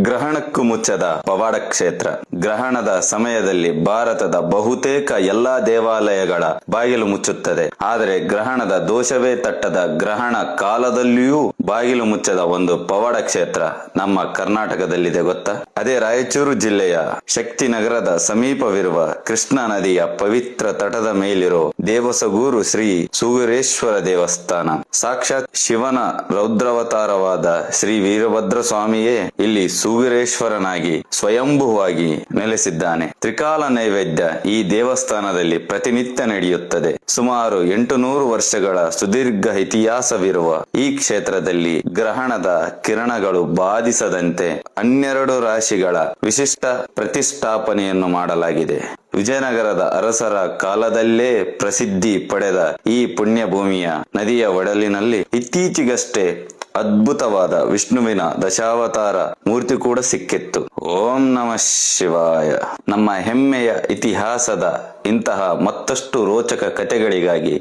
ಗ್ರಹಣಕ್ಕೂ ಮುಚ್ಚದ ಪವಾಡ ಕ್ಷೇತ್ರ. ಗ್ರಹಣದ ಸಮಯದಲ್ಲಿ ಭಾರತದ ಬಹುತೇಕ ಎಲ್ಲಾ ದೇವಾಲಯಗಳ ಬಾಗಿಲು ಮುಚ್ಚುತ್ತದೆ. ಆದರೆ ಗ್ರಹಣದ ದೋಷವೇ ತಟ್ಟದ ಗ್ರಹಣ ಕಾಲದಲ್ಲಿಯೂ ಬಾಗಿಲು ಮುಚ್ಚದ ಒಂದು ಪವಾಡ ಕ್ಷೇತ್ರ ನಮ್ಮ ಕರ್ನಾಟಕದಲ್ಲಿದೆ ಗೊತ್ತಾ? ಅದೇ ರಾಯಚೂರು ಜಿಲ್ಲೆಯ ಶಕ್ತಿನಗರದ ಸಮೀಪವಿರುವ ಕೃಷ್ಣಾ ನದಿಯ ಪವಿತ್ರ ತಟದ ಮೇಲಿರೋ ದೇವಸಗೂರು ಶ್ರೀ ಸೂಗುರೇಶ್ವರ ದೇವಸ್ಥಾನ. ಸಾಕ್ಷಾತ್ ಶಿವನ ರೌದ್ರಾವತಾರವಾದ ಶ್ರೀ ವೀರಭದ್ರ ಸ್ವಾಮಿಯೇ ಇಲ್ಲಿ ಸೂಗುರೇಶ್ವರನಾಗಿ ಸ್ವಯಂಭುವಾಗಿ ನೆಲೆಸಿದ್ದಾನೆ. ತ್ರಿಕಾಲ ನೈವೇದ್ಯ ಈ ದೇವಸ್ಥಾನದಲ್ಲಿ ಪ್ರತಿನಿತ್ಯ ನಡೆಯುತ್ತದೆ. ಸುಮಾರು 800 ವರ್ಷಗಳ ಸುದೀರ್ಘ ಇತಿಹಾಸವಿರುವ ಈ ಕ್ಷೇತ್ರದಲ್ಲಿ ಗ್ರಹಣದ ಕಿರಣಗಳು ಬಾಧಿಸದಂತೆ 12 ರಾಶಿಗಳ ವಿಶಿಷ್ಟ ಪ್ರತಿಷ್ಠಾಪನೆಯನ್ನು ಮಾಡಲಾಗಿದೆ. ವಿಜಯನಗರದ ಅರಸರ ಕಾಲದಲ್ಲೇ ಪ್ರಸಿದ್ಧಿ ಪಡೆದ ಈ ಪುಣ್ಯ ಭೂಮಿಯ ನದಿಯ ಒಡಲಿನಲ್ಲಿ ಇತ್ತೀಚೆಗಷ್ಟೇ ಅದ್ಭುತವಾದ ವಿಷ್ಣುವಿನ ದಶಾವತಾರ ಮೂರ್ತಿ ಕೂಡ ಸಿಕ್ಕಿತ್ತು. ಓಂ ನಮಃ ಶಿವಾಯ. ನಮ್ಮ ಹೆಮ್ಮೆಯ ಇತಿಹಾಸದ ಇಂತಹ ಮತ್ತಷ್ಟು ರೋಚಕ ಕಥೆಗಳಿಗಾಗಿ